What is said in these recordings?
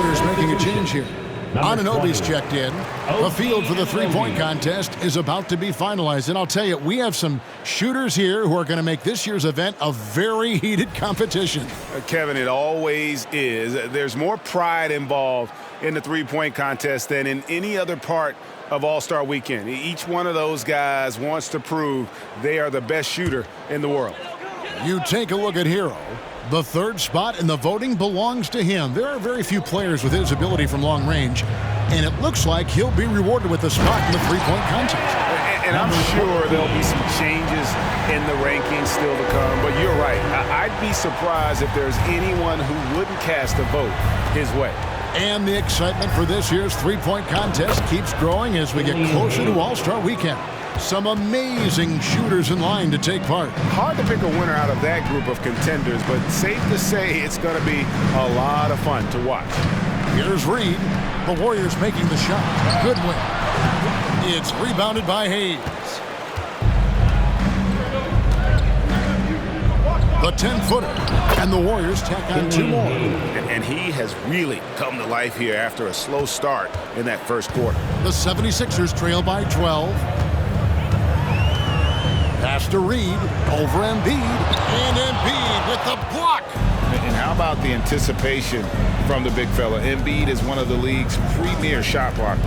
Warriors making a change here. Anunoby's checked in. The field for the three-point contest is about to be finalized. And I'll tell you, we have some shooters here who are going to make this year's event a very heated competition. Kevin, it always is. There's more pride involved in the three-point contest than in any other part of All-Star Weekend. Each one of those guys wants to prove they are the best shooter in the world. You take a look at Hero. The third spot in the voting belongs to him. There are very few players with his ability from long range, and it looks like he'll be rewarded with a spot in the three-point contest. And I'm sure there'll be some changes in the rankings still to come, but you're right. I'd be surprised if there's anyone who wouldn't cast a vote his way. And the excitement for this year's three-point contest keeps growing as we get closer to All-Star Weekend. Some amazing shooters in line to take part. Hard to pick a winner out of that group of contenders, but safe to say it's going to be a lot of fun to watch. Here's Reed. The Warriors making the shot. Good win. It's rebounded by Hayes. The 10-footer. And the Warriors tack on two more. And he has really come to life here after a slow start in that first quarter. The 76ers trail by 12. Pass to Reed, over Embiid, and Embiid with the block. And how about the anticipation from the big fella? Embiid is one of the league's premier shot blockers.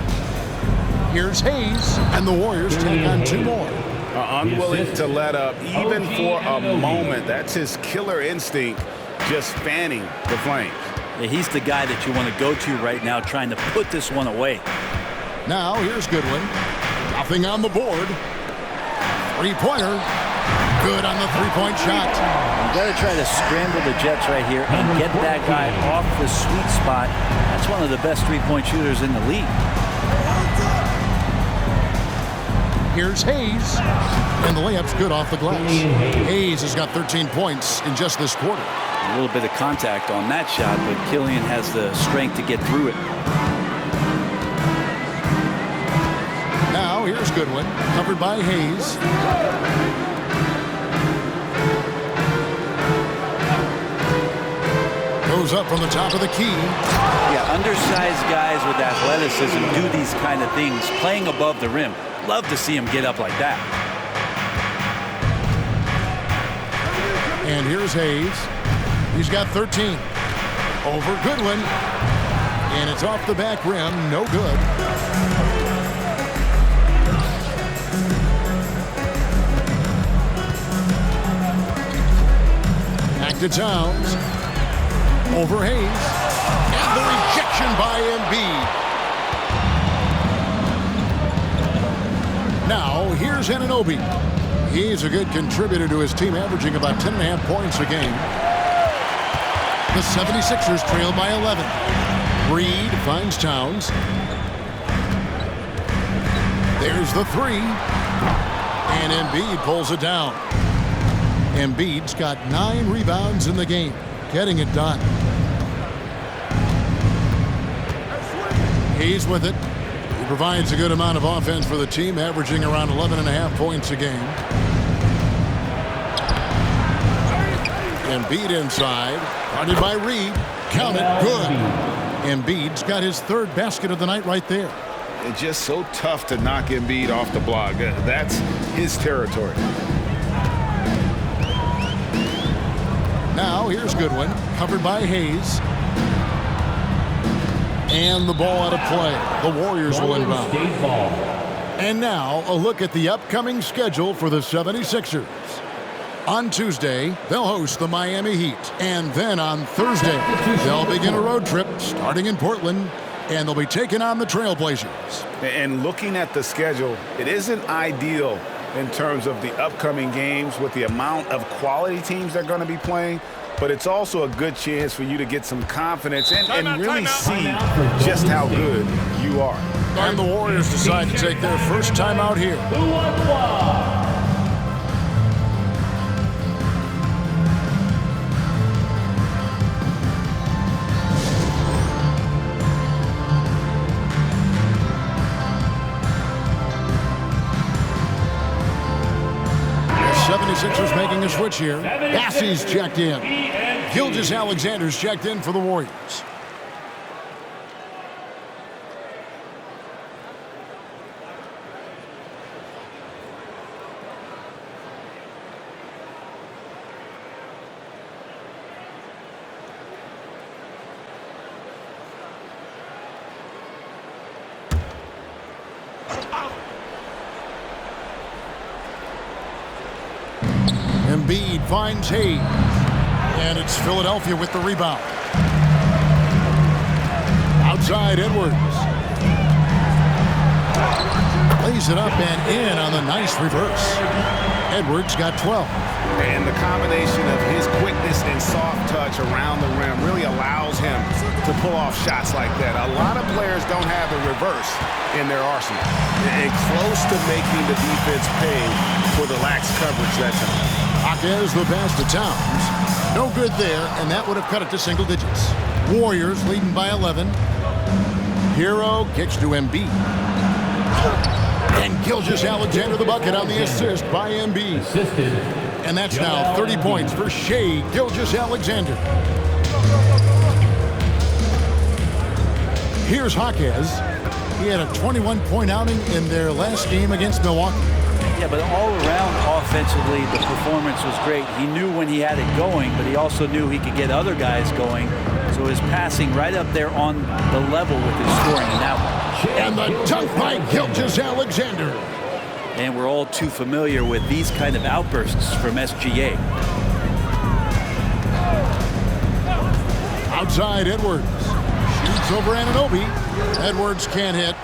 Here's Hayes, and the Warriors take on two more. Unwilling to let up, even for a moment. That's his killer instinct, just fanning the flames. Yeah, he's the guy that you want to go to right now, trying to put this one away. Now, here's Goodwin. Nothing on the board. Three-pointer. Good on the three-point shot. You got to try to scramble the Jets right here and get that guy off the sweet spot. That's one of the best three-point shooters in the league. Here's Hayes. And the layup's good off the glass. Hayes has got 13 points in just this quarter. A little bit of contact on that shot, but Killian has the strength to get through it. Now, here's Goodwin, covered by Hayes. Goes up from the top of the key. Yeah, undersized guys with athleticism do these kind of things, playing above the rim. Love to see him get up like that. And here's Hayes. He's got 13. Over Goodwin. And it's off the back rim. No good. Back to Towns. Over Hayes. And the rejection by Embiid. Now, here's Anunoby. He's a good contributor to his team, averaging about 10.5 points a game. The 76ers trail by 11. Reed finds Towns. There's the three. And Embiid pulls it down. Embiid's got 9 rebounds in the game, getting it done. He's with it. He provides a good amount of offense for the team, averaging around 11.5 points a game. Embiid inside, guarded by Reed. Count it, good. Embiid's got his third basket of the night right there. It's just so tough to knock Embiid off the block. That's his territory. Now, here's Goodwin, covered by Hayes. And the ball out of play. The Warriors will inbound. And now, a look at the upcoming schedule for the 76ers. On Tuesday, they'll host the Miami Heat. And then on Thursday, they'll begin a road trip starting in Portland. And they'll be taking on the Trailblazers. And looking at the schedule, it isn't ideal in terms of the upcoming games with the amount of quality teams they're going to be playing. But it's also a good chance for you to get some confidence and really see just how good you are. And the Warriors decide to take their first time out here. The 76ers making a switch here. Bassey's checked in. Gilgeous-Alexander's checked in for the Warriors. Embiid finds Hayes. And it's Philadelphia with the rebound. Outside Edwards. Lays it up and in on the nice reverse. Edwards got 12. And the combination of his quickness and soft touch around the rim really allows him to pull off shots like that. A lot of players don't have the reverse in their arsenal. And close to making the defense pay for the lax coverage that time. Jaquez the pass to Towns. No good there, and that would have cut it to single digits. Warriors leading by 11. Hero kicks to Embiid. And Gilgeous-Alexander the bucket on the assist by Embiid. And that's now 30 points for Shai Gilgeous-Alexander. Here's Jaquez. He had a 21-point outing in their last game against Milwaukee. Yeah, but all around offensively, the performance was great. He knew when he had it going, but he also knew he could get other guys going. So his passing right up there on the level with his scoring in that one. And the dunk by Gilgeous-Alexander. And we're all too familiar with these kind of outbursts from SGA. Outside Edwards. Shoots over Anunoby. Edwards can't hit.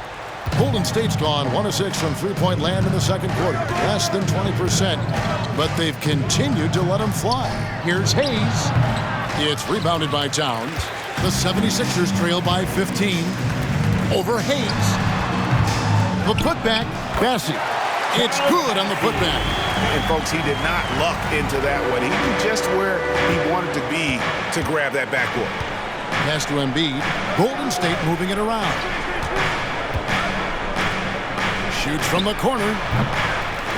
Golden State's gone 1 of 6 from three-point land in the second quarter. Less than 20%. But they've continued to let him fly. Here's Hayes. It's rebounded by Towns. The 76ers trail by 15. Over Hayes. The putback. Bassey. It's good on the putback. And folks, he did not luck into that one. He knew just where he wanted to be to grab that backboard. Pass to Embiid. Golden State moving it around. Shoots from the corner.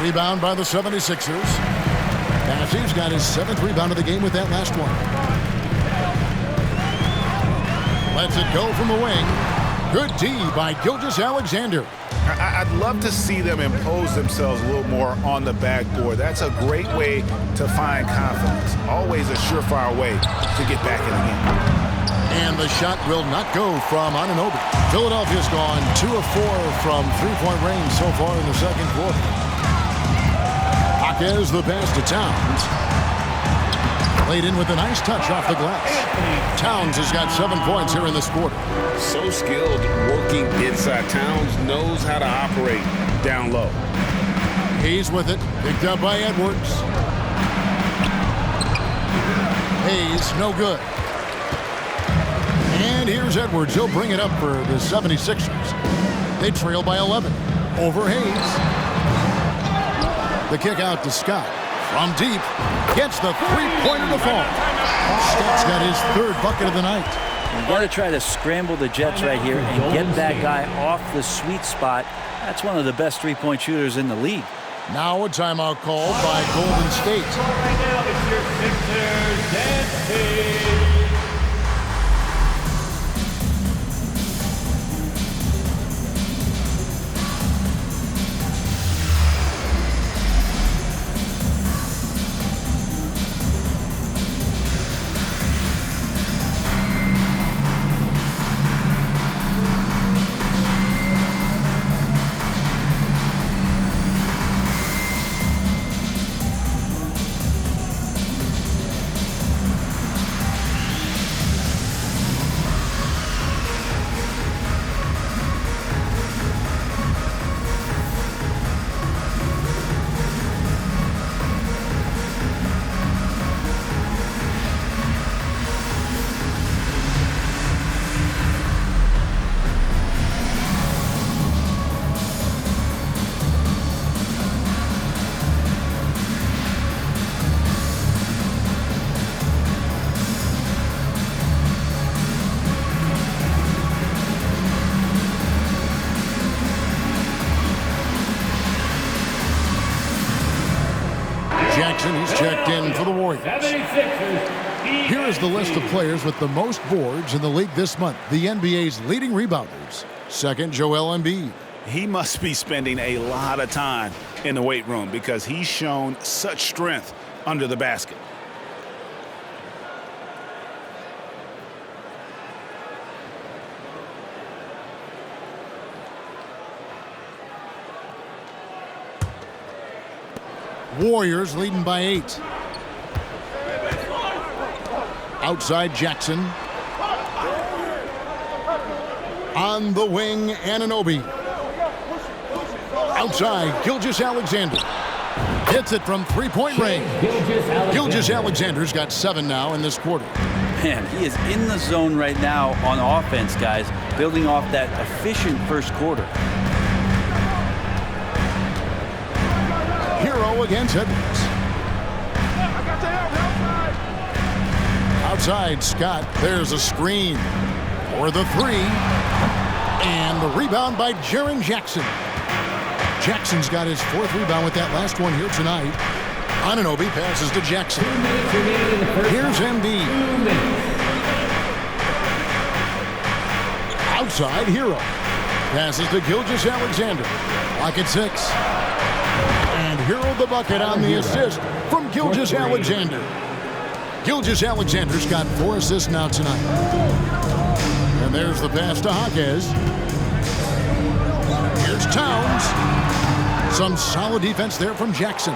Rebound by the 76ers. Bassey's got his 7th rebound of the game with that last one. Lets it go from the wing. Good D by Gilgeous-Alexander. I'd love to see them impose themselves a little more on the backboard. That's a great way to find confidence. Always a surefire way to get back in the game. And the shot will not go from Anunoby. Philadelphia's gone 2 of 4 from three-point range so far in the second quarter. Jaquez the pass to Towns. Played in with a nice touch off the glass. Towns has got 7 points here in this quarter. So skilled working inside. Towns knows how to operate down low. Hayes with it. Picked up by Edwards. Hayes, no good. And here's Edwards. He'll bring it up for the 76ers. They trail by 11. Over Hayes. The kick out to Scott. From deep, gets the three-pointer to fall. Scott's got his 3rd bucket of the night. You got to try to scramble the Jets right here and get that guy off the sweet spot. That's one of the best three-point shooters in the league. Now a timeout called by Golden State. Right now, it's your Sixers dancing. Jackson, he's checked in for the Warriors. Here is the list of players with the most boards in the league this month. The NBA's leading rebounders. Second, Joel Embiid. He must be spending a lot of time in the weight room because he's shown such strength under the basket. Warriors leading by 8. Outside Jackson. On the wing, Anunoby. Outside, Gilgeous-Alexander. Hits it from three-point range. Gilgeous-Alexander's got 7 now in this quarter. Man, he is in the zone right now on offense, guys, building off that efficient first quarter. Hero against Edwards. Outside, Scott. There's a screen for the 3. And the rebound by Jaren Jackson. Jackson's got his 4th rebound with that last one here tonight. Anunoby passes to Jackson. Here's Embiid. Outside, Hero. Passes to Gilgeous-Alexander. Lock at 6. And Hero the bucket on the assist from Gilgeous-Alexander. Gilgeous-Alexander's got 4 assists now tonight. And there's the pass to Jaquez. Here's Towns. Some solid defense there from Jackson.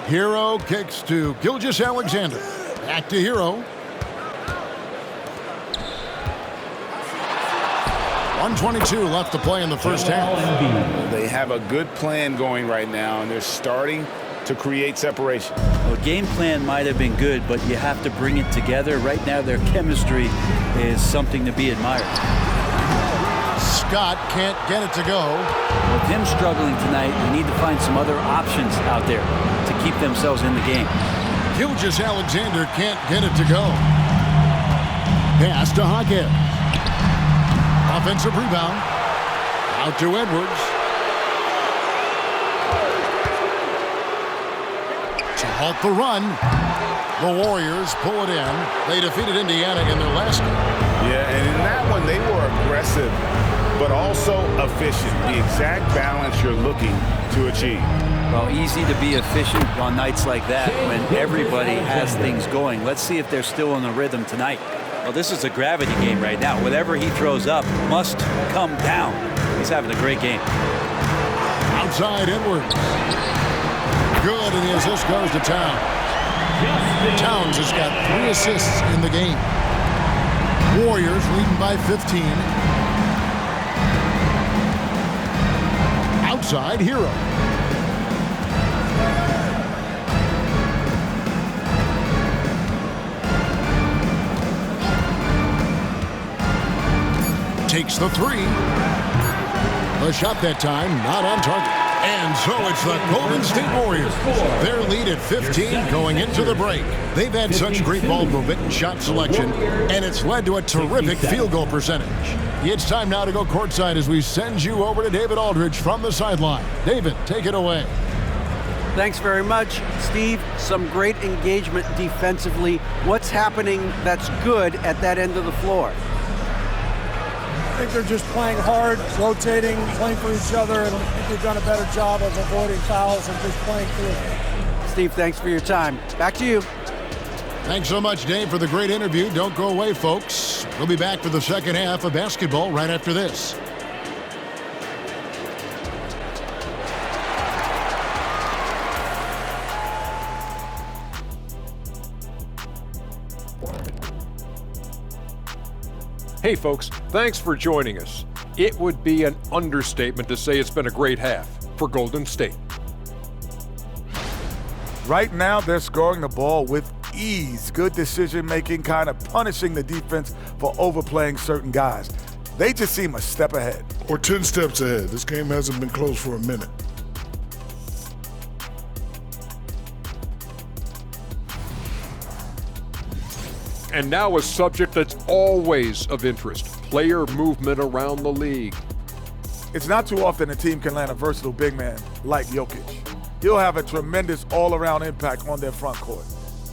Hero kicks to Gilgeous-Alexander. Back to Hero. 1:22 left to play in the first half. They have a good plan going right now, and they're starting to create separation. Well, game plan might have been good, but you have to bring it together. Right now, their chemistry is something to be admired. Scott can't get it to go. With him struggling tonight, they need to find some other options out there to keep themselves in the game. Gilgeous-Alexander can't get it to go. Pass to Jaquez. Offensive rebound. Out to Edwards. To halt the run. The Warriors pull it in. They defeated Indiana in their last game. Yeah, and in that one, they were aggressive, but also efficient. The exact balance you're looking to achieve. Well, easy to be efficient on nights like that when everybody has things going. Let's see if they're still in the rhythm tonight. Well, this is a gravity game right now. Whatever he throws up must come down. He's having a great game. Outside Edwards. Good, and the assist goes to Towns. Towns has got 3 assists in the game. Warriors leading by 15. Outside, Hero. Takes the 3. The shot that time, not on target. And so it's the Golden State Warriors. Their lead at 15 going into the break. They've had such great ball movement and shot selection, and it's led to a terrific field goal percentage. It's time now to go courtside as we send you over to David Aldridge from the sideline. David, take it away. Thanks very much, Steve. Some great engagement defensively. What's happening that's good at that end of the floor? I think they're just playing hard, rotating, playing for each other, and I think they've done a better job of avoiding fouls and just playing through. Steve, thanks for your time. Back to you. Thanks so much, Dave, for the great interview. Don't go away, folks. We'll be back for the second half of basketball right after this. Hey folks, thanks for joining us. It would be an understatement to say it's been a great half for Golden State. Right now, they're scoring the ball with ease. Good decision-making, kind of punishing the defense for overplaying certain guys. They just seem a step ahead. Or 10 steps ahead. This game hasn't been close for a minute. And now a subject that's always of interest, player movement around the league. It's not too often a team can land a versatile big man like Jokic. He'll have a tremendous all-around impact on their front court.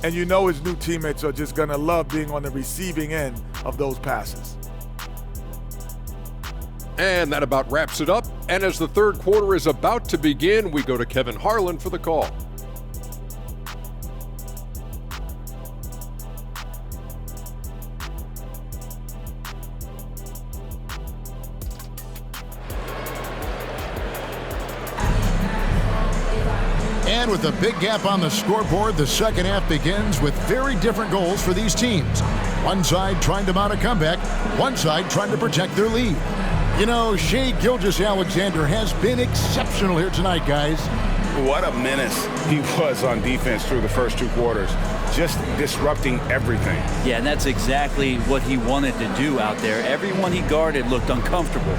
And you know his new teammates are just gonna love being on the receiving end of those passes. And that about wraps it up. And as the third quarter is about to begin, we go to Kevin Harlan for the call. And with a big gap on the scoreboard, the second half begins with very different goals for these teams. One side trying to mount a comeback, one side trying to protect their lead. You know, Shai Gilgeous-Alexander has been exceptional here tonight, guys. What a menace he was on defense through the first 2 quarters. Just disrupting everything. Yeah, and that's exactly what he wanted to do out there. Everyone he guarded looked uncomfortable.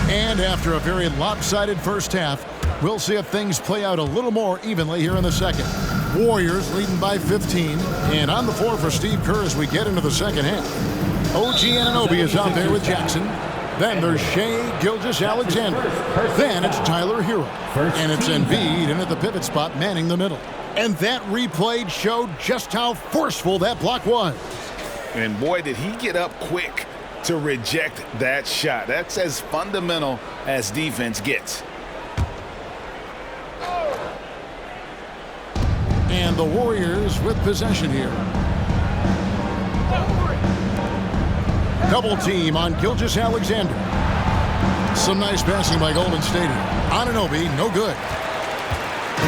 And after a very lopsided first half, we'll see if things play out a little more evenly here in the second. Warriors leading by 15. And on the floor for Steve Kerr as we get into the second half. OG Anunoby is out there with Jackson. Then there's Shai Gilgeous-Alexander. Then it's Tyler Hero. And it's Embiid in at the pivot spot manning the middle. And that replay showed just how forceful that block was. And boy, did he get up quick to reject that shot. That's as fundamental as defense gets. And the Warriors with possession here. Double team on Gilgeous-Alexander. Some nice passing by Golden State here. Anunoby, no good.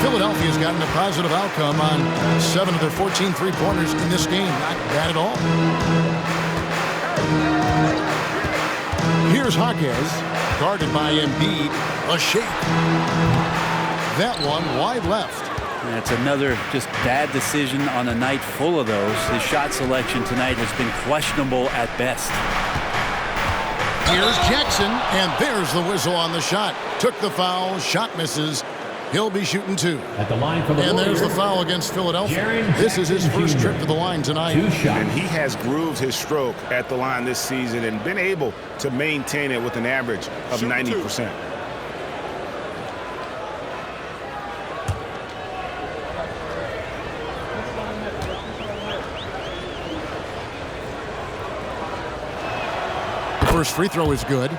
Philadelphia's gotten a positive outcome on 7 of their 14 three-pointers in this game. Not bad at all. Here's Jaquez, guarded by Embiid. A shake. That one wide left. That's another just bad decision on a night full of those. His shot selection tonight has been questionable at best. Here's Jackson, and there's the whistle on the shot. Took the foul, shot misses. He'll be shooting 2. At the line for the and Warriors, there's the foul against Philadelphia. This is his first trip to the line tonight. And he has grooved his stroke at the line this season and been able to maintain it with an average of 90%. The first free throw is good.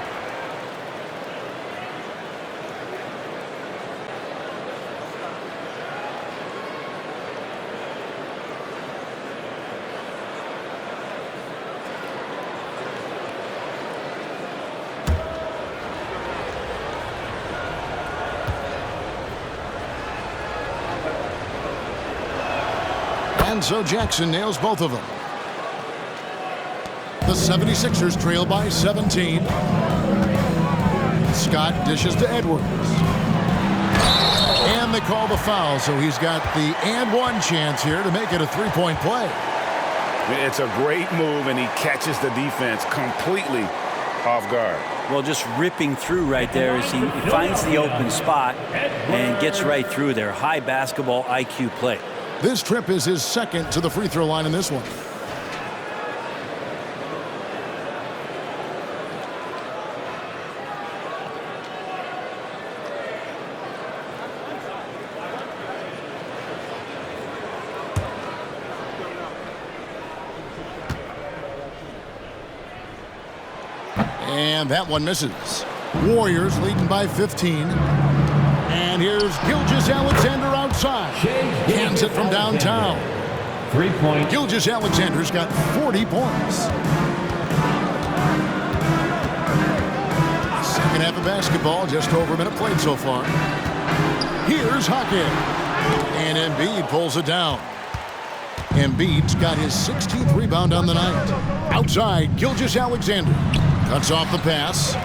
And so Jackson nails both of them. The 76ers trail by 17. Scott dishes to Edwards. And they call the foul, so he's got the and one chance here to make it a three-point play. It's a great move, and he catches the defense completely off guard. Well, just ripping through right there as he finds the open spot and gets right through there. High basketball IQ play. This trip is his second to the free throw line in this one. And that one misses. Warriors leading by 15. And here's Gilgeous-Alexander outside. Hands it from downtown. 3-point. Gilgeous-Alexander's got 40 points. Second half of basketball, just over a minute played so far. Here's Jaquez. And Embiid pulls it down. Embiid's got his 16th rebound on the night. Outside, Gilgeous-Alexander. Cuts off the pass.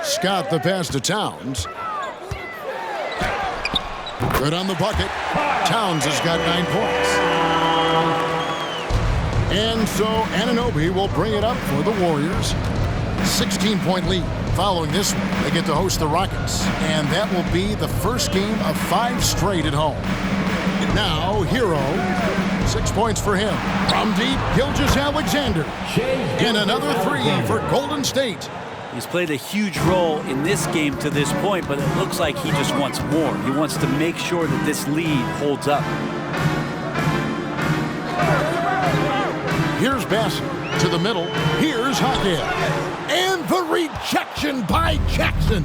Scott the pass to Towns. Good on the bucket. Towns has got 9 points. And so Anunoby will bring it up for the Warriors. 16-point lead. Following this one, they get to host the Rockets. And that will be the first game of 5 straight at home. Now, Hero. 6 points for him. From deep, Gilgeous-Alexander. And another 3 for Golden State. He's played a huge role in this game to this point, but it looks like he just wants more. He wants to make sure that this lead holds up. Here's Bassett to the middle. Here's Jaquez. And the rejection by Jackson.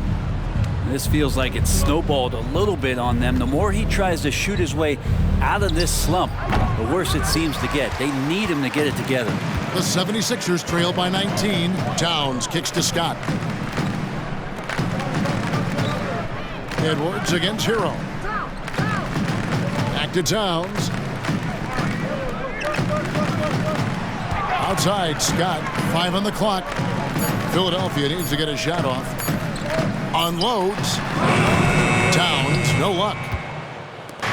This feels like it's snowballed a little bit on them. The more he tries to shoot his way out of this slump, the worse it seems to get. They need him to get it together. The 76ers trail by 19. Towns kicks to Scott. Edwards against Hero. Back to Towns. Outside, Scott. 5 on the clock. Philadelphia needs to get a shot off. Unloads. Towns, no luck.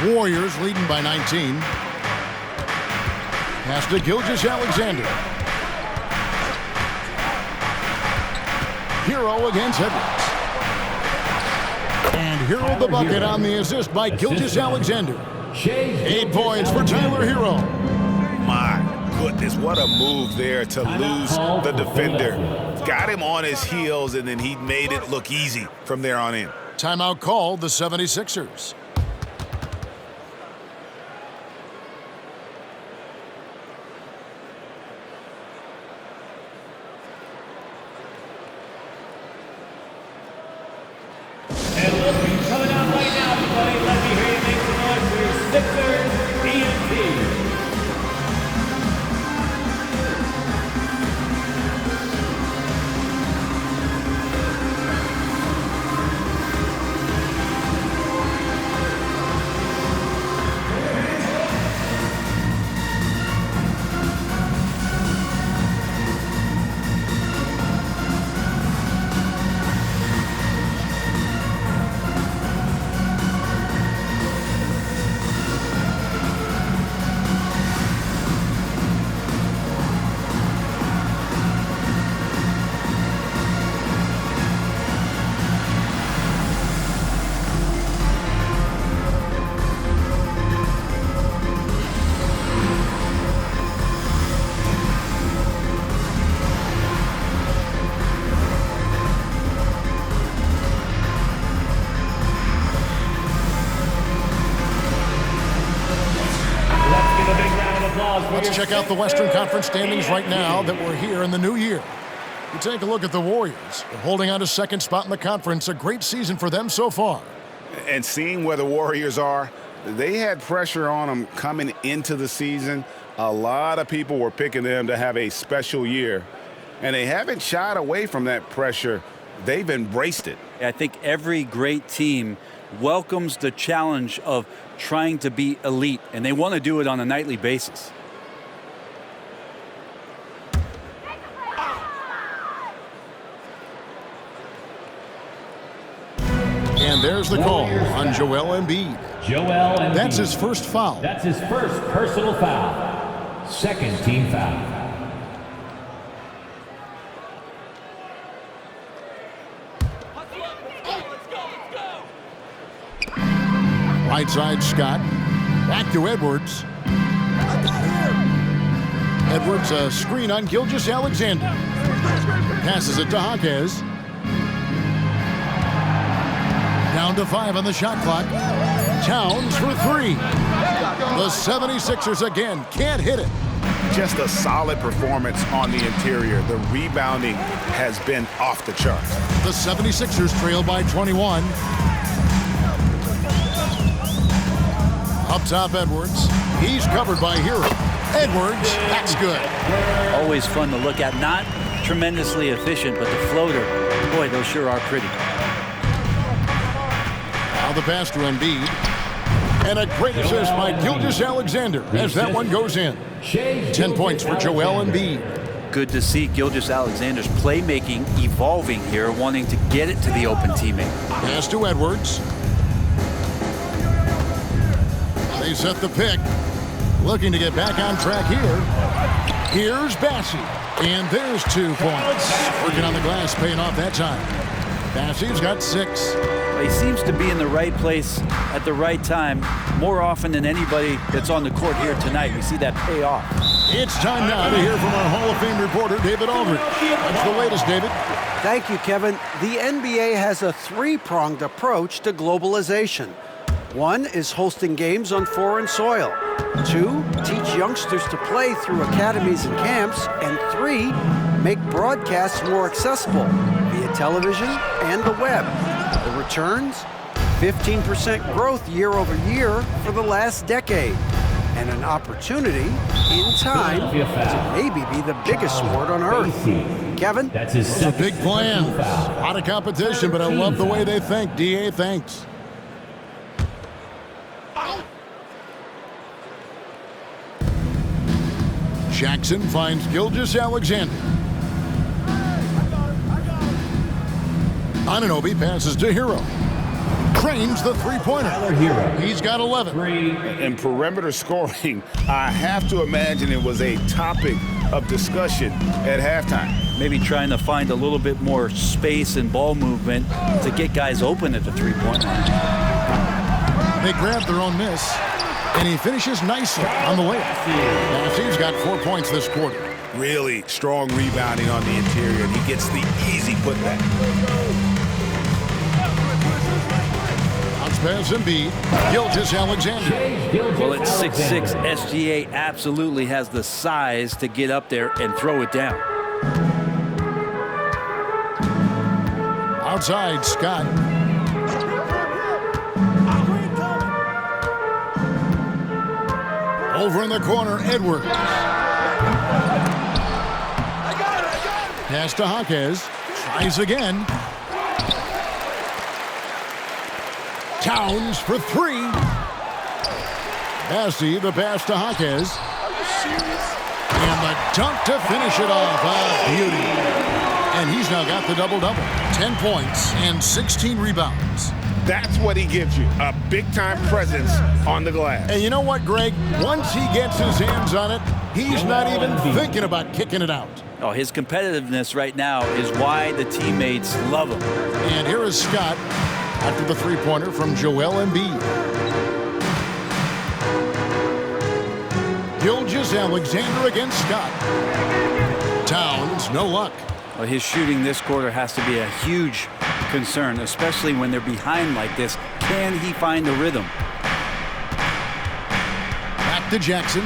Warriors leading by 19. Pass to Gilgeous-Alexander. Hero against Edwards. And Hero the bucket on the assist by Gilgeous-Alexander. 8 points for Tyler Hero. My goodness, what a move there to lose the defender. Got him on his heels, and then he made it look easy from there on in. Timeout called the 76ers. And look who's coming out right now, everybody. Let me hear you make some noise for your Sixers ENT. Let's check out the Western Conference standings right now that we're here in the new year. You take a look at the Warriors. They're holding on to second spot in the conference. A great season for them so far. And seeing where the Warriors are, they had pressure on them coming into the season. A lot of people were picking them to have a special year. And they haven't shied away from that pressure. They've embraced it. I think every great team welcomes the challenge of trying to be elite, and they want to do it on a nightly basis. And there's the call on Joel Embiid. Joel Embiid. That's his first foul. That's his first personal foul. Second team foul. Right side, Scott. Back to Edwards. Edwards, a screen on Gilgeous-Alexander. Passes it to Jaquez. Down to 5 on the shot clock. Towns for 3. The 76ers again can't hit it. Just a solid performance on the interior. The rebounding has been off the charts. The 76ers trail by 21. Up top, Edwards. He's covered by Hero. Edwards, that's good. Always fun to look at. Not tremendously efficient, but the floater, boy, those sure are pretty. Now the pass to Embiid. And a great assist by Gilgeous-Alexander as that one goes in. 10 points for Joel Embiid. Good to see Gilgeous-Alexander's playmaking evolving here, wanting to get it to the open teammate. Pass to Edwards. They set the pick. Looking to get back on track here. Here's Bassey. And there's 2 points. Working on the glass, paying off that time. Bassey's got 6. He seems to be in the right place at the right time more often than anybody that's on the court here tonight. We see that pay off. It's time now to hear from our Hall of Fame reporter, David Aldridge. What's the latest, David? Thank you, Kevin. The NBA has a 3-pronged approach to globalization. 1 is hosting games on foreign soil. 2, teach youngsters to play through academies and camps. And 3, make broadcasts more accessible via television and the web. The returns? 15% growth year over year for the last decade. And an opportunity, in time, to maybe be the biggest sport on earth. Kevin? Those are big plans. A lot of competition, but I love the way they think. DA, thanks. Jackson finds Gilgeous-Alexander. Anunoby passes to Hero. Trains the three-pointer. He's got 11. In perimeter scoring, I have to imagine it was a topic of discussion at halftime. Maybe trying to find a little bit more space and ball movement to get guys open at the three-point line. They grab their own miss, and he finishes nicely on the layup. Massey's got 4 points this quarter. Really strong rebounding on the interior, and he gets the easy putback. Pass Embiid, Gilgeous-Alexander. Well, at 6'6", SGA absolutely has the size to get up there and throw it down. Outside, Scott. Over in the corner, Edwards. Pass to Jaquez. Tries again. Towns for three. Massey, the pass to Jaquez. And the dunk to finish it off. Beauty. And he's now got the double-double. 10 points and 16 rebounds. That's what he gives you, a big-time presence on the glass. And you know what, Greg? Once he gets his hands on it, he's not even thinking about kicking it out. Oh, his competitiveness right now is why the teammates love him. And here is Scott after the three-pointer from Joel Embiid. Gilgeous-Alexander against Scott. Towns, no luck. Well, his shooting this quarter has to be a huge concern, especially when they're behind like this. Can he find the rhythm? Back to Jackson.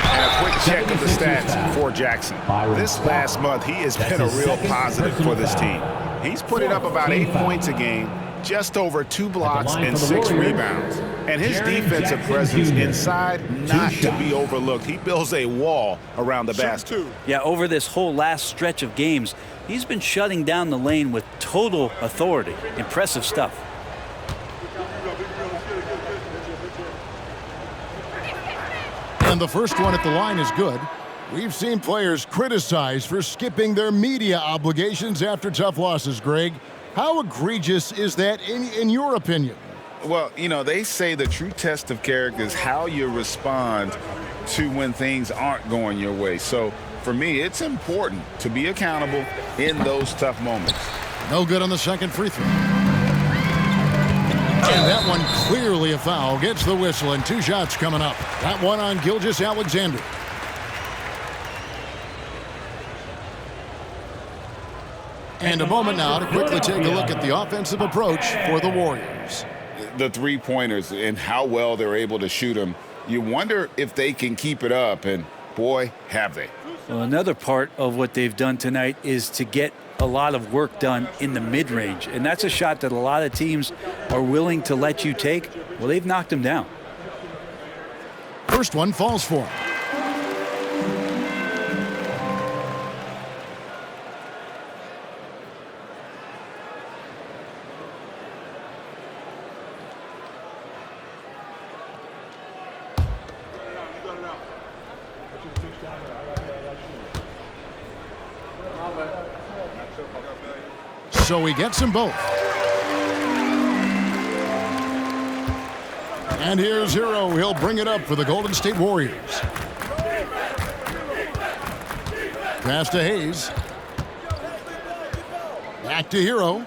And a quick check of the stats for Jackson. This last month, he has been a real positive for this team. He's putting up about 8 points a game, just over 2 blocks and 6 rebounds. And his defensive presence inside, not to be overlooked. He builds a wall around the basket. Yeah, over this whole last stretch of games, he's been shutting down the lane with total authority. Impressive stuff. And the first one at the line is good. We've seen players criticized for skipping their media obligations after tough losses, Greg. How egregious is that in your opinion? Well, you know, they say the true test of character is how you respond to when things aren't going your way. So, for me, it's important to be accountable in those tough moments. No good on the second free throw. And that one clearly a foul. Gets the whistle, and 2 shots coming up. That one on Gilgeous-Alexander. And a moment now to quickly take a look at the offensive approach for the Warriors. The three-pointers and how well they're able to shoot them. You wonder if they can keep it up, and boy, have they. Well, another part of what they've done tonight is to get a lot of work done in the mid-range, and that's a shot that a lot of teams are willing to let you take. Well, they've knocked them down. First one falls for him. So he gets them both. And here's Hero. He'll bring it up for the Golden State Warriors. Pass to Hayes. Back to Hero.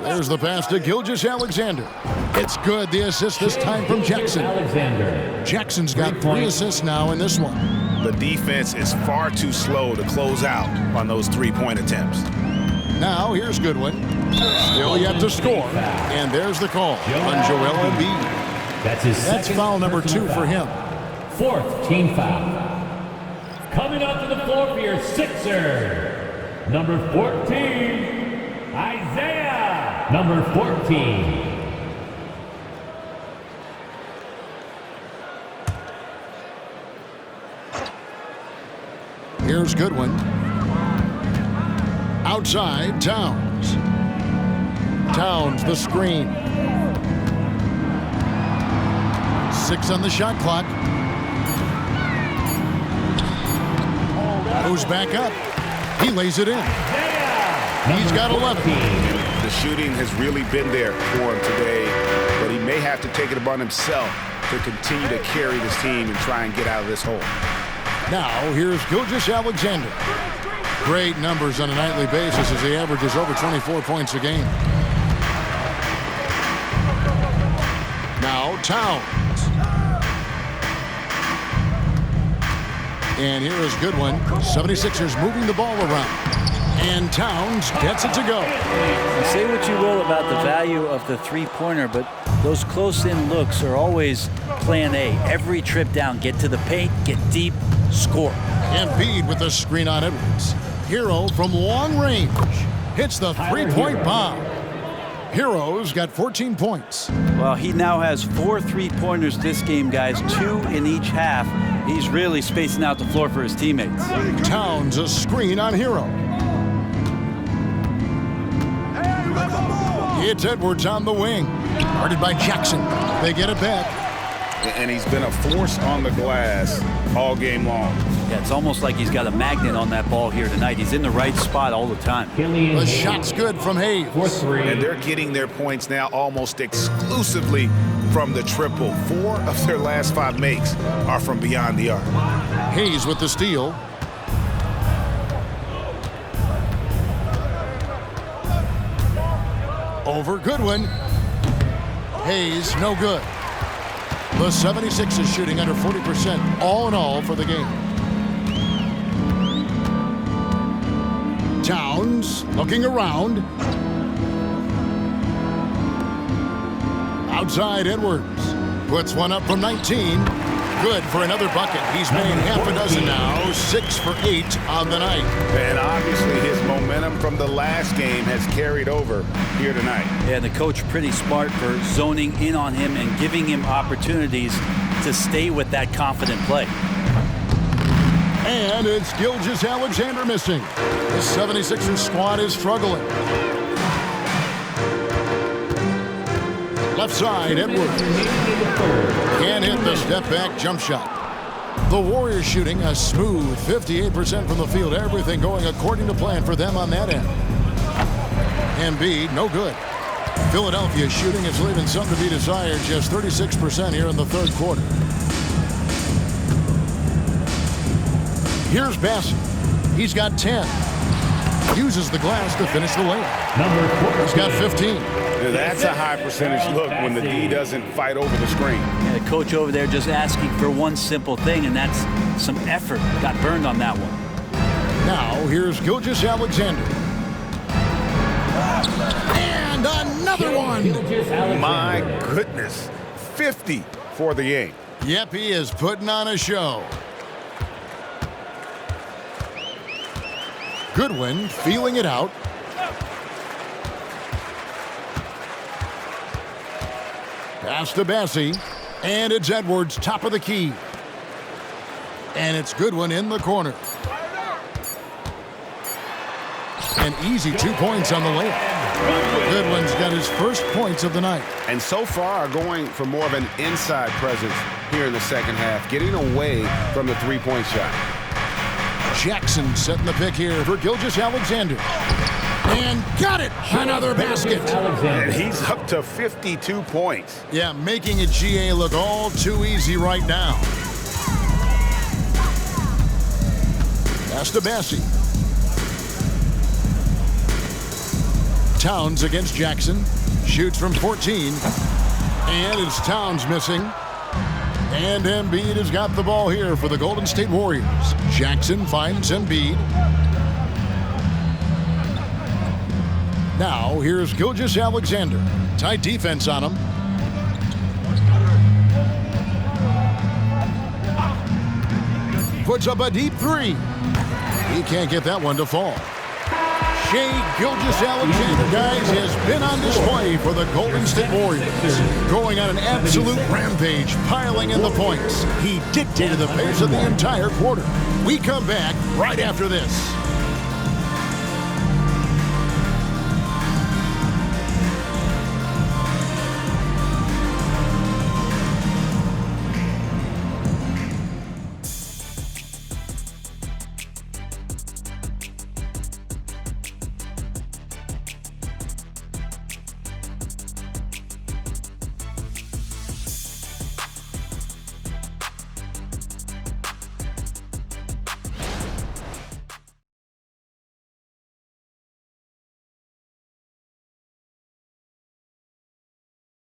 There's the pass to Gilgeous-Alexander. It's good. The assist this time from Jackson. Jackson's got 3 assists now in this one. The defense is far too slow to close out on those three-point attempts. Now here's Goodwin. Still yet to score. And there's the call on Joel Embiid. That's foul number 2 for him. 4th team foul. Coming up to the floor for your Sixer, number 14, Isaiah. Number 14. Here's Goodwin. Outside, Towns. Towns, the screen. 6 on the shot clock. Goes back up. He lays it in. He's got 11. The shooting has really been there for him today, but he may have to take it upon himself to continue to carry this team and try and get out of this hole. Now, here's Gilgeous-Alexander. Great numbers on a nightly basis as he averages over 24 points a game. Now, Towns. And here is Goodwin. 76ers moving the ball around. And Towns gets it to go. Say what you will about the value of the three-pointer, but those close-in looks are always plan A. Every trip down, get to the paint, get deep, score. Embiid with the screen on Edwards. Hero from long range hits the three-point bomb. Hero's got 14 points. Well, he now has 4 3-pointers this game, guys, 2 in each half. He's really spacing out the floor for his teammates. Towns a screen on Hero. It's Edwards on the wing. Guarded by Jackson. They get it back. And he's been a force on the glass all game long. Yeah, it's almost like he's got a magnet on that ball here tonight. He's in the right spot all the time. The shot's good from Hayes. And they're getting their points now almost exclusively from the triple. 4 of their last 5 makes are from beyond the arc. Hayes with the steal. Over Goodwin. Hayes, no good. The 76ers shooting under 40% all in all for the game. Towns looking around. Outside Edwards. Puts one up from 19. Good for another bucket. He's made half a dozen now. 6 for 8 on the night. And obviously his momentum from the last game has carried over here tonight. Yeah, the coach pretty smart for zoning in on him and giving him opportunities to stay with that confident play. And it's Gilgeous-Alexander missing. The 76ers squad is struggling. Left side, Edwards. Can't hit the step-back jump shot. The Warriors shooting a smooth 58% from the field. Everything going according to plan for them on that end. Embiid, no good. Philadelphia shooting is leaving some to be desired. Just 36% here in the third quarter. Here's Bassett. He's got 10. Uses the glass to finish the layup. He's got 15. That's a high percentage look when the D doesn't fight over the screen. And the coach over there just asking for one simple thing, and that's some effort. Got burned on that one. Now, here's Gilgeous-Alexander. And another one. My goodness. 50 for the game. Yep, he is putting on a show. Goodwin feeling it out. Pass to Bassie. And it's Edwards, top of the key. And it's Goodwin in the corner. An easy 2 points on the layup. Goodwin's got his first points of the night. And so far going for more of an inside presence here in the second half, getting away from the three-point shot. Jackson setting the pick here for Gilgeous-Alexander. And got it! Another basket. And he's up to 52 points. Yeah, making a GA look all too easy right now. Pass to Bassie. Towns against Jackson. Shoots from 14. And it's Towns missing. And Embiid has got the ball here for the Golden State Warriors. Jackson finds Embiid. Now, here's Gilgeous-Alexander. Tight defense on him. Puts up a deep three. He can't get that one to fall. Shai Gilgeous-Alexander, guys, has been on display for the Golden State Warriors. Going on an absolute rampage, piling in the points. He dictated the pace of the entire quarter. We come back right after this.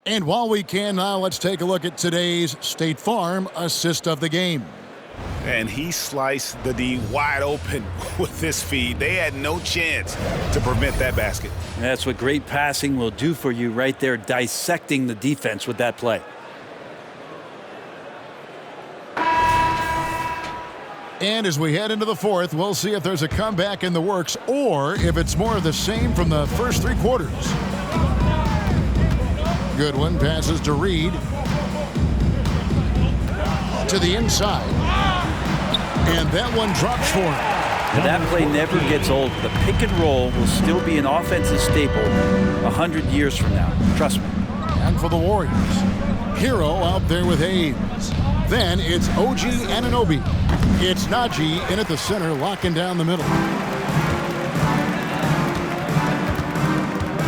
And while we can now, let's take a look at today's State Farm assist of the game. And he sliced the D wide open with this feed. They had no chance to prevent that basket. That's what great passing will do for you right there, dissecting the defense with that play. And as we head into the fourth, we'll see if there's a comeback in the works or if it's more of the same from the first 3 quarters. Goodwin passes to Reed. To the inside. And that one drops for him. Now that play never gets old. The pick and roll will still be an offensive staple 100 years from now. Trust me. And for the Warriors, Hero out there with Hayes. Then it's OG Anunoby. It's Najee in at the center, locking down the middle.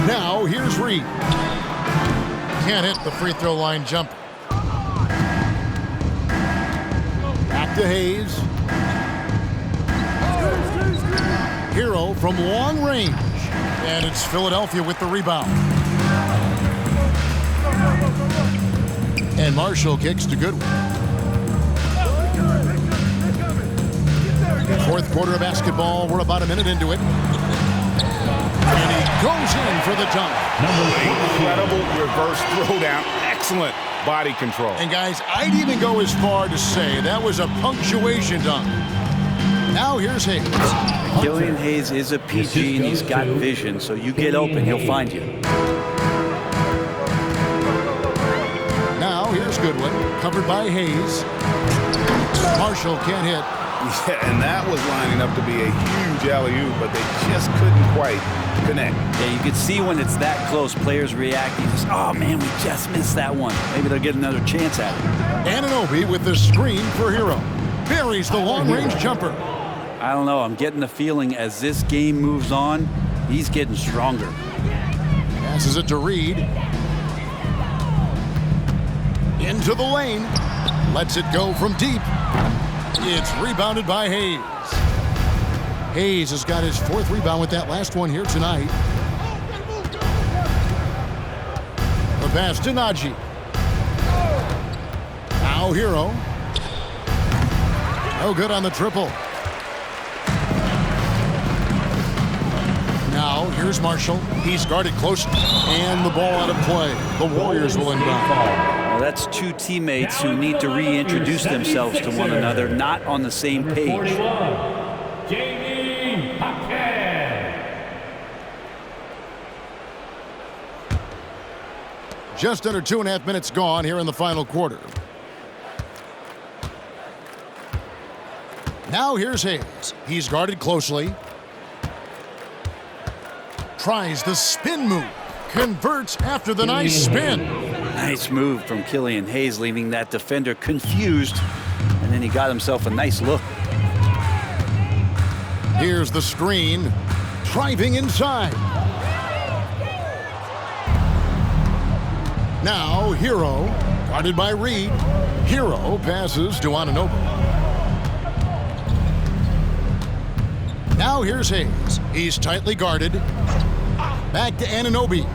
Now here's Reed. Can't hit the free throw line jumper. Back to Hayes. Hero from long range. And it's Philadelphia with the rebound. And Marshall kicks to Goodwin. Fourth quarter of basketball. We're about a minute into it. And he goes in for the dunk. Incredible reverse throwdown. Excellent body control. And guys, I'd even go as far to say that was a punctuation dunk. Now here's Hayes. Killian Hayes is a PG and he's got vision, so you get open, he'll find you. Now here's Goodwin, covered by Hayes. Marshall can't hit. Yeah, and that was lining up to be a huge alley-oop, but they just couldn't quite connect. Yeah, you can see when it's that close, players reacting. Just, oh man, we just missed that one. Maybe they'll get another chance at it. Anunoby with the screen for Hero. Buries the long-range jumper. I don't know. I'm getting the feeling as this game moves on, he's getting stronger. Passes it to Reed. Into the lane. Lets it go from deep. It's rebounded by Hayes. Hayes has got his 4th rebound with that last one here tonight. The pass to Najee. Now Hero. No good on the triple. Now here's Marshall. He's guarded close. And the ball out of play. The Warriors will inbound. Well, that's 2 teammates who need to reintroduce themselves to one another, not on the same page. Jamie Paquette. Just under 2.5 minutes gone here in the final quarter. Now here's Hayes. He's guarded closely. Tries the spin move. Converts after the nice spin. Nice move from Killian Hayes, leaving that defender confused. And then he got himself a nice look. Here's the screen. Driving inside. Now Hero. Guarded by Reed. Hero passes to Anunoby. Now here's Hayes. He's tightly guarded. Back to Anunoby.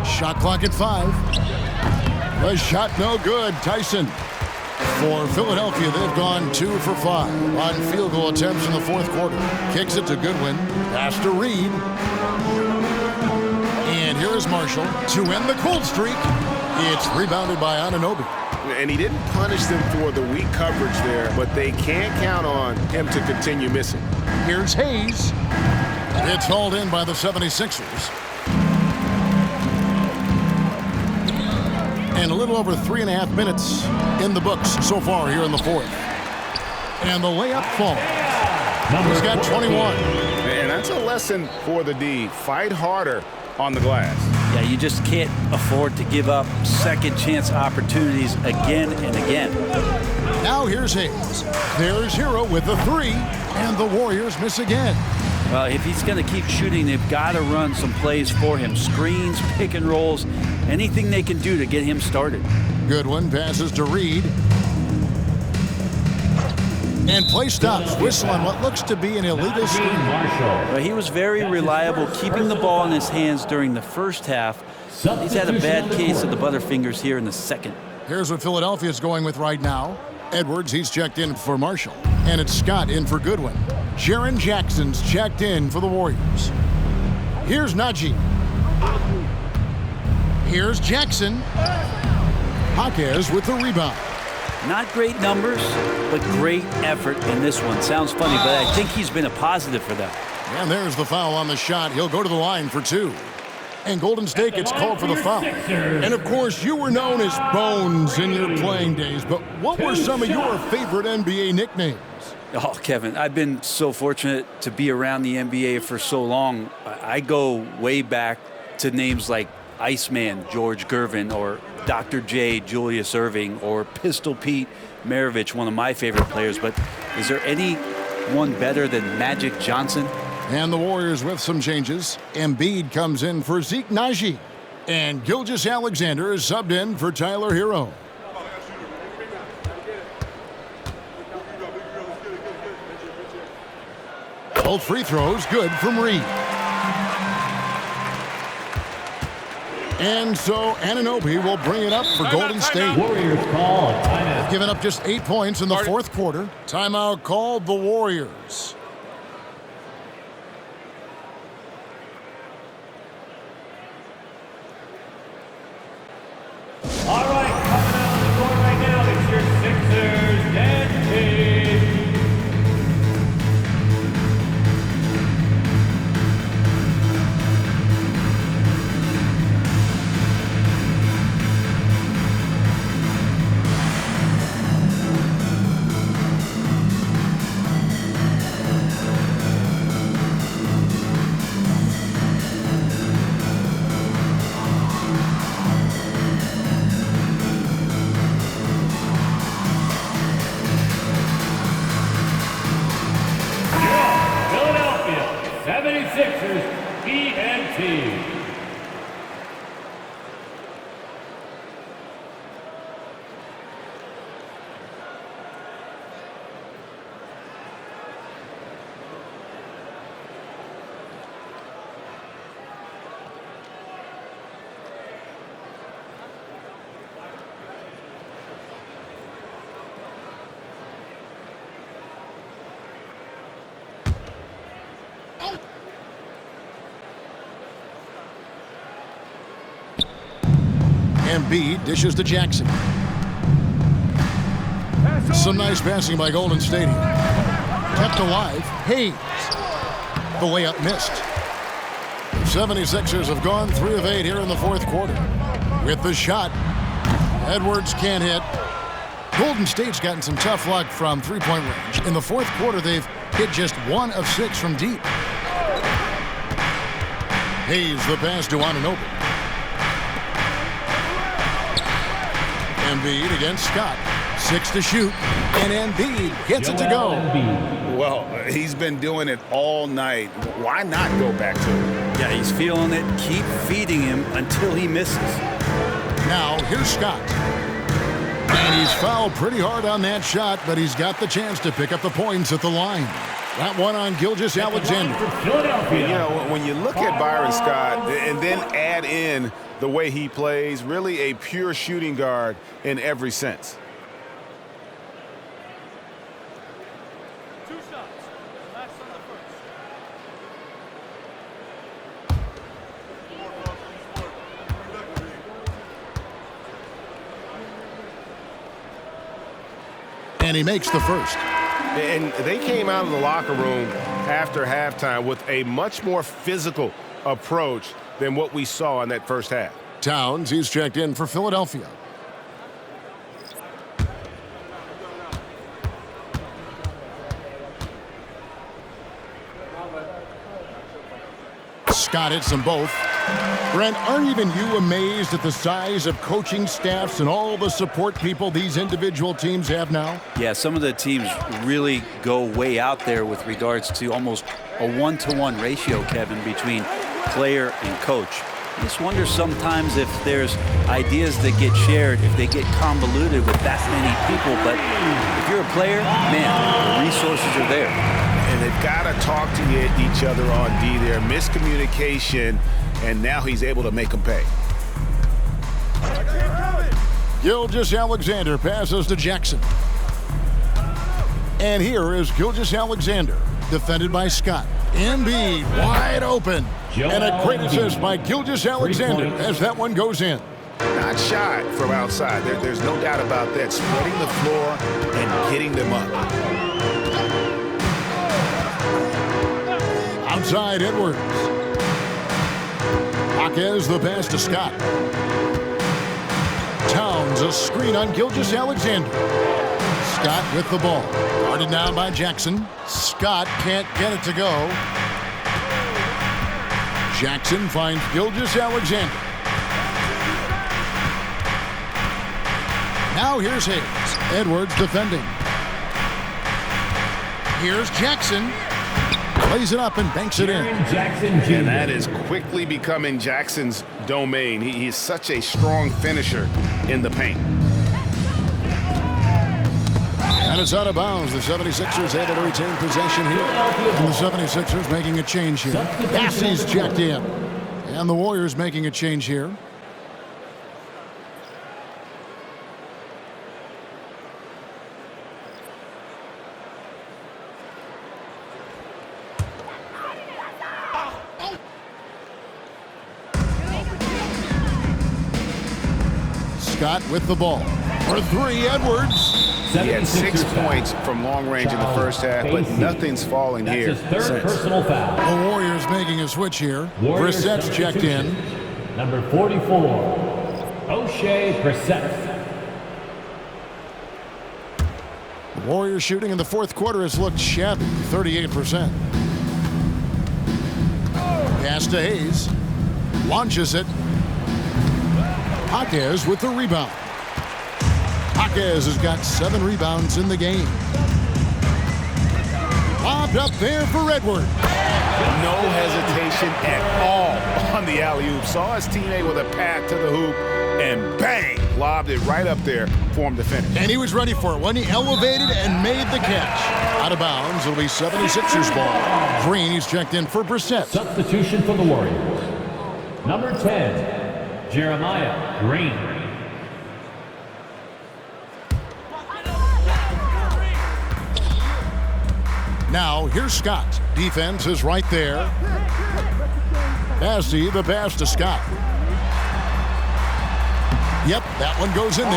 Shot clock at 5. The shot no good. Tyson. For Philadelphia, they've gone 2 for 5 on field goal attempts in the 4th quarter. Kicks it to Goodwin. Pass to Reed. And here is Marshall to end the cold streak. It's rebounded by Anunoby. And he didn't punish them for the weak coverage there, but they can't count on him to continue missing. Here's Hayes. It's hauled in by the 76ers. And a little over 3.5 minutes in the books so far here in the 4th. And the layup falls. He's got 21. And that's a lesson for the D. Fight harder on the glass. Yeah, you just can't afford to give up second chance opportunities again and again. Now here's Hayes. There's Hero with the 3. And the Warriors miss again. Well, if he's going to keep shooting, they've got to run some plays for him. Screens, pick and rolls, anything they can do to get him started. Goodwin passes to Reed. And play stops. Whistle on what looks to be an illegal screen. Well, he was very reliable, keeping the ball in his hands during the first half. He's had a bad case of the butterfingers here in the second. Here's what Philadelphia's going with right now. Edwards, he's checked in for Marshall. And it's Scott in for Goodwin. Jaren Jackson's checked in for the Warriors. Here's Najee. Here's Jackson. Jaquez with the rebound. Not great numbers, but great effort in this one. Sounds funny, but I think he's been a positive for them. And there's the foul on the shot. He'll go to the line for 2. And Golden State gets called for the foul. And, of course, you were known as Bones in your playing days, but what were some of your favorite NBA nicknames? Oh, Kevin, I've been so fortunate to be around the NBA for so long. I go way back to names like Iceman, George Gervin, or Dr. J, Julius Erving, or Pistol Pete Maravich, one of my favorite players. But is there anyone better than Magic Johnson? And the Warriors with some changes. Embiid comes in for Zeke Najee. And Gilgeous-Alexander is subbed in for Tyler Hero. Both free throws good from Reed. And so Anunoby will bring it up for Golden State. Warriors call a timeout. Giving up just 8 points in the fourth quarter. Timeout called the Warriors. All right, coming out on the court right now, it's your Sixers and Kings. Philadelphia 76ers ENT. Embiid dishes to Jackson. Some nice passing by Golden State here. Kept alive. Hayes. The layup missed. The 76ers have gone 3 of 8 here in the fourth quarter. With the shot, Edwards can't hit. Golden State's gotten some tough luck from three-point range. In the fourth quarter, they've hit just 1 of 6 from deep. Hayes the pass to Anunoby. Embiid against Scott. 6 to shoot. And Embiid gets it to go. Well, he's been doing it all night. Why not go back to it? Yeah, he's feeling it. Keep feeding him until he misses. Now, here's Scott. And he's fouled pretty hard on that shot, but he's got the chance to pick up the points at the line. That one on Gilgeous-Alexander. You know, when you look at Byron Scott and then add in the way he plays, really a pure shooting guard in every sense. And he makes the first. And they came out of the locker room after halftime with a much more physical approach than what we saw in that first half. Towns, he's checked in for Philadelphia. Scott hits them both. Brent, aren't even you amazed at the size of coaching staffs and all the support people these individual teams have now? Yeah, some of the teams really go way out there with regards to almost a 1-to-1 ratio, Kevin, between player and coach. I just wonder sometimes if there's ideas that get shared, if they get convoluted with that many people. But if you're a player, man, the resources are there. And they've got to talk to each other on D there. Miscommunication, and now he's able to make them pay. Gilgeous-Alexander passes to Jackson. And here is Gilgeous-Alexander, defended by Scott. Embiid wide open. And a great assist by Gilgeous-Alexander as that one goes in. Not shy from outside. There's no doubt about that. Spreading the floor and getting them up. Outside Edwards. Jaquez the pass to Scott. Towns a screen on Gilgeous-Alexander. Scott with the ball. Guarded now by Jackson. Scott can't get it to go. Jackson finds Gilgeous-Alexander. Now here's Hayes. Edwards defending. Here's Jackson. Plays it up and banks it in. And that is quickly becoming Jackson's domain. He is such a strong finisher in the paint. And it's out of bounds. The 76ers able to retain possession here. And the 76ers making a change here. Bassey's checked in. And the Warriors making a change here. Scott with the ball. For three, Edwards. He had 6 points from long range in the first half, but nothing's falling here. That's his third personal foul. The Warriors making a switch here. Warriors Brissett's checked in. Number 44, O'Shea Brissett. The Warriors shooting in the fourth quarter has looked shabby, 38%. Pass to Hayes. Launches it. Jaquez with the rebound. Jaquez has got 7 rebounds in the game. Lobbed up there for Edwards. No hesitation at all on the alley-oop. Saw his teammate with a path to the hoop, and bang, lobbed it right up there for him to finish. And he was ready for it when he elevated and made the catch. Out of bounds, it'll be 76ers ball. Green, he's checked in for Brissett. Substitution for the Warriors. Number 10, Jeremiah Green. Now, here's Scott. Defense is right there. Bassey, the pass to Scott. Yep, that one goes in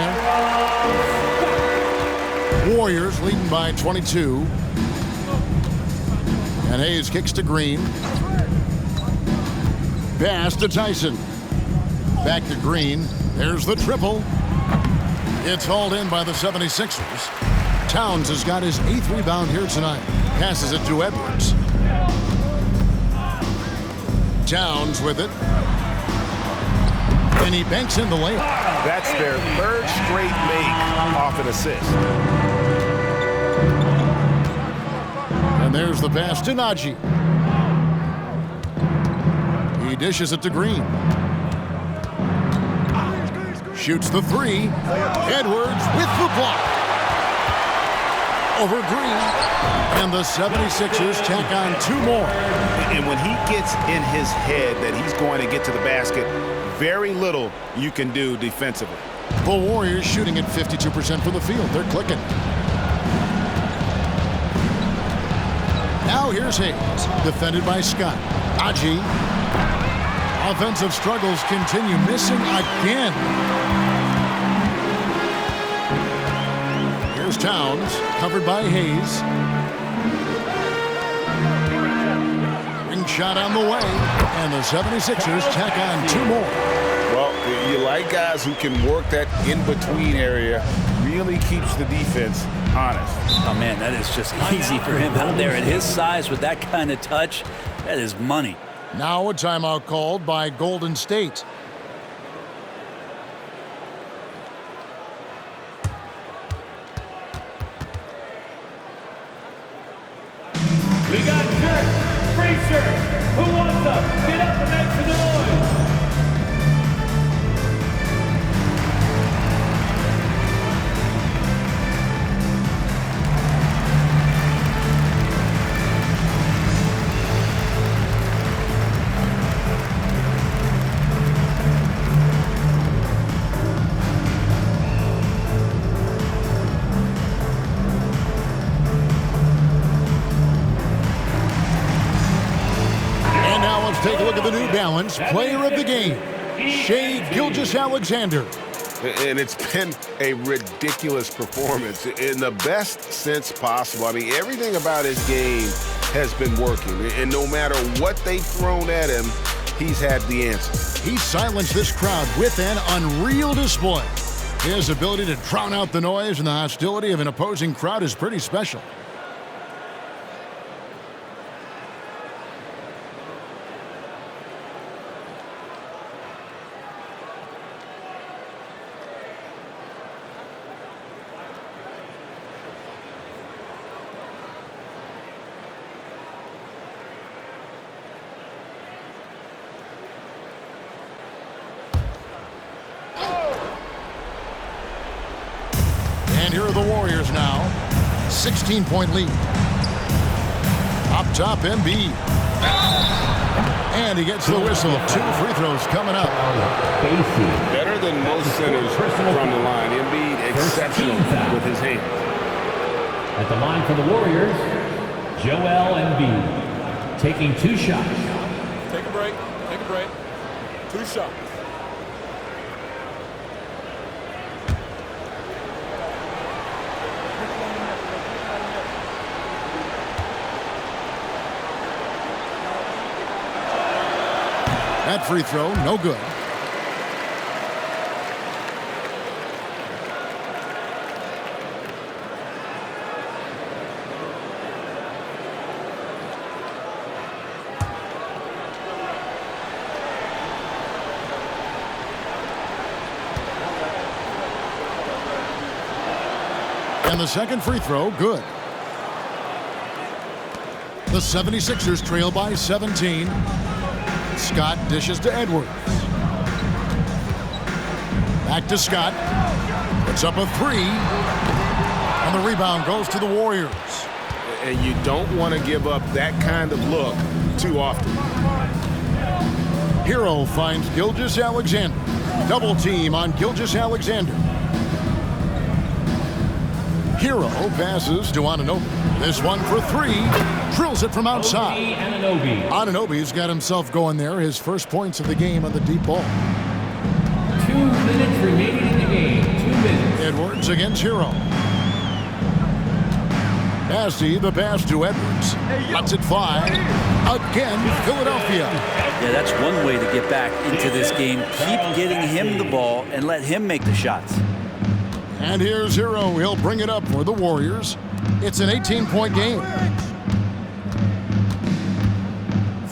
there. Warriors leading by 22. And Hayes kicks to Green. Pass to Tyson. Back to Green. There's the triple. It's hauled in by the 76ers. Towns has got his 8th rebound here tonight. Passes it to Edwards. Towns with it. And he banks in the layup. That's their 3rd straight make off an assist. And there's the pass to Najee. He dishes it to Green. Shoots the 3. Edwards with the block. Over Green. And the 76ers tack on 2 more. And when he gets in his head that he's going to get to the basket, very little you can do defensively. The Warriors shooting at 52% from the field. They're clicking. Now here's Hayes, defended by Scott. Najee. Offensive struggles continue, missing again. Here's Towns, covered by Hayes. Ring shot on the way, and the 76ers tack on 2 more. Well, you like guys who can work that in-between area, really keeps the defense honest. Oh, man, that is just easy for him out there. At his size, with that kind of touch, that is money. Now a timeout called by Golden State. We got Dirk, free shirt. Who wants them? Get up and make some noise. look at the New Balance player of the game, Shai Gilgeous-Alexander. And it's been a ridiculous performance in the best sense possible. I mean, everything about his game has been working. And no matter what they've thrown at him, he's had the answer. He silenced this crowd with an unreal display. His ability to drown out the noise and the hostility of an opposing crowd is pretty special. And here are the Warriors now. 16-point lead. Up top, Embiid. And he gets the whistle. 2 free throws coming up. Better than most centers from the line. Embiid exceptional with his hands. At the line for the Warriors, Joel Embiid taking 2 shots. Take a break. Take a break. 2 shots. That free throw, no good. And the second free throw, good. The 76ers trail by 17. Scott dishes to Edwards. Back to Scott. Puts up a 3. And the rebound goes to the Warriors. And you don't want to give up that kind of look too often. Hero finds Gilgeous-Alexander. Double team on Gilgeous-Alexander. Hero passes to Anunoby. This one for 3. Drills it from outside. Anunoby's got himself going there. His first points of the game on the deep ball. 2 minutes remaining in the game. 2 minutes. Edwards against Hero. Massey, the pass to Edwards. Lets it fly. Again, Philadelphia. Yeah, that's one way to get back into this game. Keep getting him the ball and let him make the shots. And here's Hero. He'll bring it up for the Warriors. It's an 18-point game.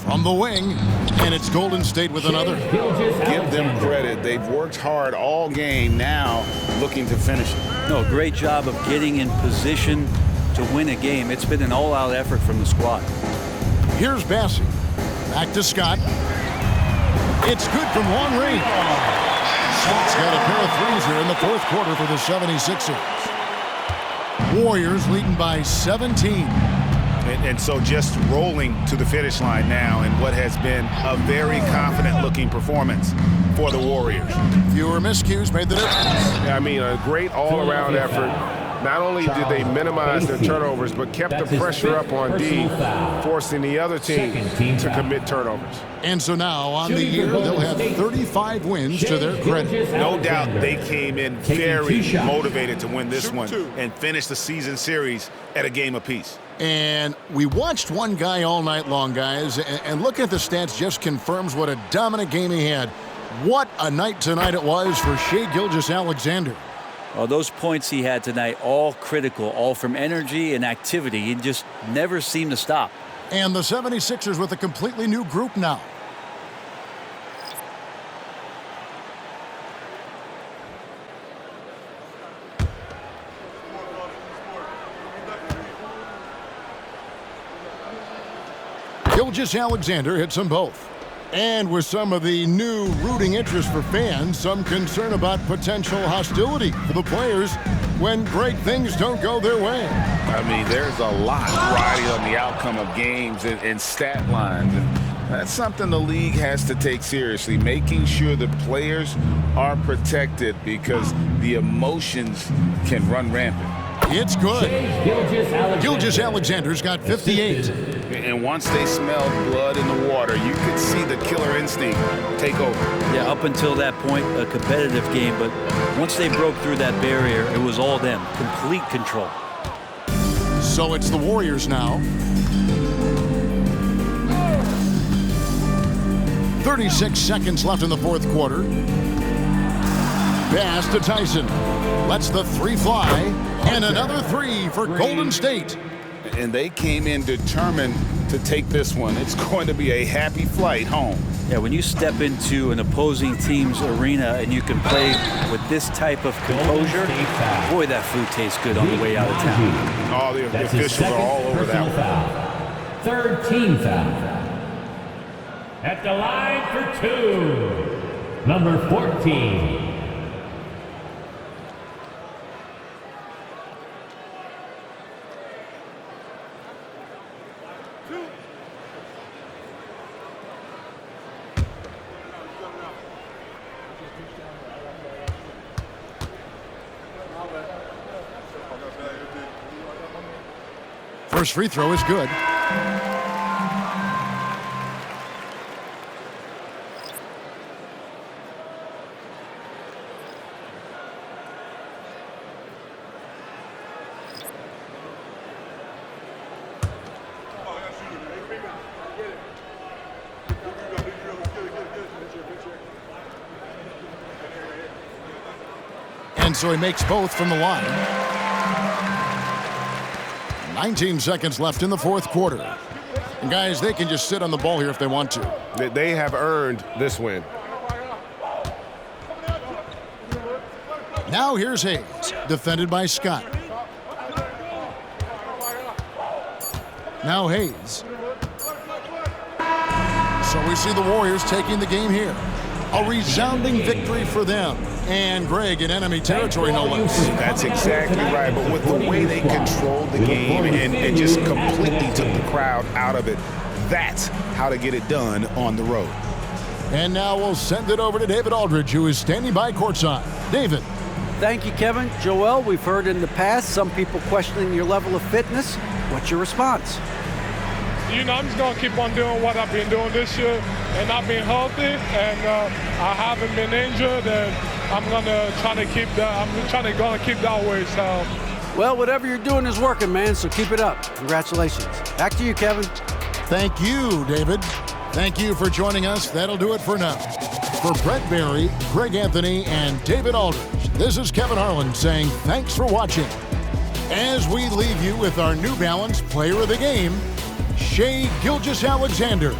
From the wing, and it's Golden State with another. Give them credit. They've worked hard all game, now looking to finish it. No, great job of getting in position to win a game. It's been an all-out effort from the squad. Here's Bassey. Back to Scott. It's good from long range. Scott's got a pair of threes here in the fourth quarter for the 76ers. Warriors leading by 17. And so just rolling to the finish line now in what has been a very confident-looking performance for the Warriors. Fewer miscues made the difference. I mean, a great all-around effort. Not only did they minimize their turnovers, but kept the pressure up on D, forcing the other team to commit turnovers. And so now on the year, they'll have 35 wins to their credit. No doubt they came in very motivated to win this one and finish the season series at a game apiece. And we watched one guy all night long, guys, and looking at the stats just confirms what a dominant game he had. What a night tonight it was for Shai Gilgeous-Alexander. Well, those points he had tonight, all critical, all from energy and activity. He just never seemed to stop. And the 76ers with a completely new group now. Gilgeous-Alexander hits them both. And with some of the new rooting interest for fans, some concern about potential hostility for the players when great things don't go their way. I mean, there's a lot riding on the outcome of games and stat lines. And that's something the league has to take seriously, making sure the players are protected because the emotions can run rampant. It's good. Gilgeous-Alexander's got 58. And once they smelled blood in the water, you could see the killer instinct take over. Yeah, up until that point, a competitive game, but once they broke through that barrier, it was all them. Complete control. So it's the Warriors now. 36 seconds left in the fourth quarter. Pass to Tyson. Lets the three fly. And another three for Golden State. And they came in determined to take this one. It's going to be a happy flight home. Yeah, when you step into an opposing team's arena and you can play with this type of composure, boy, that food tastes good on the way out of town. All the officials are all over that one. Third team foul. At the line for two, number 14. First free throw is good. And so he makes both from the line. 19 seconds left in the fourth quarter. And guys, they can just sit on the ball here if they want to. They have earned this win. Now here's Hayes, defended by Scott. Now Hayes. So we see the Warriors taking the game here. A resounding victory for them. And Greg in enemy territory, no less. That's exactly right. But with the way they controlled the game and just completely took the crowd out of it, that's how to get it done on the road. And now we'll send it over to David Aldridge, who is standing by courtside. David. Thank you, Kevin. Joel, we've heard in the past some people questioning your level of fitness. What's your response? You know, I'm just going to keep on doing what I've been doing this year, and I've been healthy, and I haven't been injured, and I'm going to try to keep that. I'm going to keep that way. So, well, whatever you're doing is working, man. So keep it up. Congratulations. Back to you, Kevin. Thank you, David. Thank you for joining us. That'll do it for now. For Brett Barry, Greg Anthony, and David Aldridge, this is Kevin Harlan saying thanks for watching. As we leave you with our New Balance Player of the Game, Shai Gilgeous-Alexander.